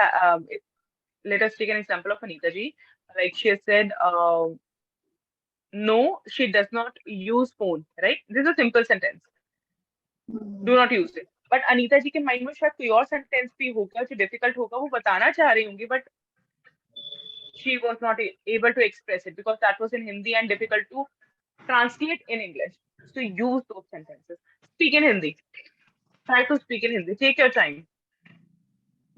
let us take an example of Anita ji. Like she has said, no, she does not use phone, right? This is a simple sentence. Do not use it. But Anita ji के mind में शायद कोई और sentence भी होगा जो difficult होगा, वो बताना चाह रही होंगी, but she was not able to express it because that was in Hindi and difficult to translate in English. So use those sentences. Speak in Hindi. Try to speak in Hindi. Take your time.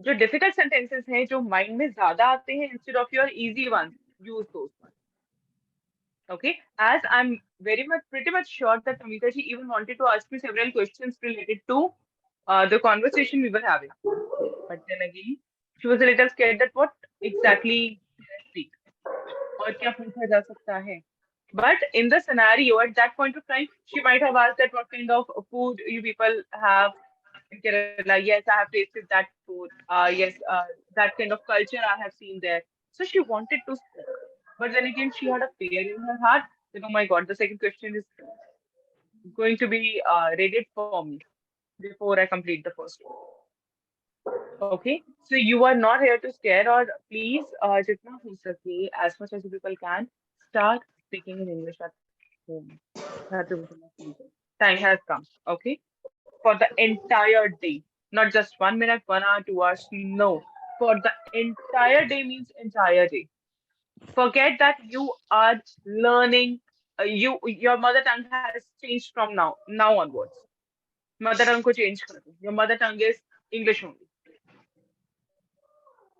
जो difficult sentences हैं, जो mind में ज़्यादा आते हैं instead of your easy ones, use those ones. Okay, as I'm pretty much sure that Amita ji even wanted to ask me several questions related to the conversation we were having. But then again, she was a little scared that what exactly should I speak? और क्या पूछा जा सकता है? But in the scenario at that point of time, she might have asked that what kind of food you people have in Kerala. Yes, I have tasted that food. Yes, that kind of culture I have seen there. So she wanted to speak. But then again, she had a fear in her heart that, oh my God, the second question is going to be rated for me before I complete the first one. Okay, so you are not here to scare, or please, jitna ho sake, as much as you people can, start speaking in English at home. That is what I'm saying. Time has come, okay, for the entire day, not just 1 minute, 1 hour, 2 hours. No, for the entire day means entire day. Forget that you are learning. Your mother tongue has changed from now onwards. Mother tongue को change कर दो. Your mother tongue is English only.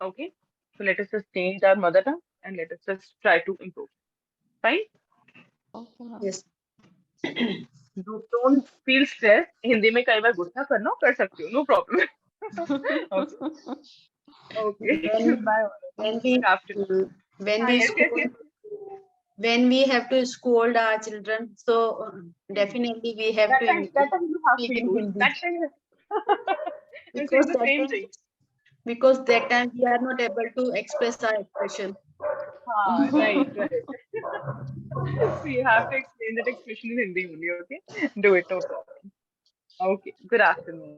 Okay. So let us just change our mother tongue and let us just try to improve. Fine. Okay, ma'am. Yes. Don't feel stressed. Hindi में कई बार गुस्सा करना हो, कर सकते हो. No problem. Okay. When Bye. when we Good afternoon. when we Yes, yes, school yes. when we have to scold our children, so definitely we have to That time you have to speak in use. Hindi, That time you're saying because the that same time thing. that time we are not able to express our expression. Right, right. So you have to explain that expression in Hindi only, okay? Do it, no problem. Okay. Good afternoon.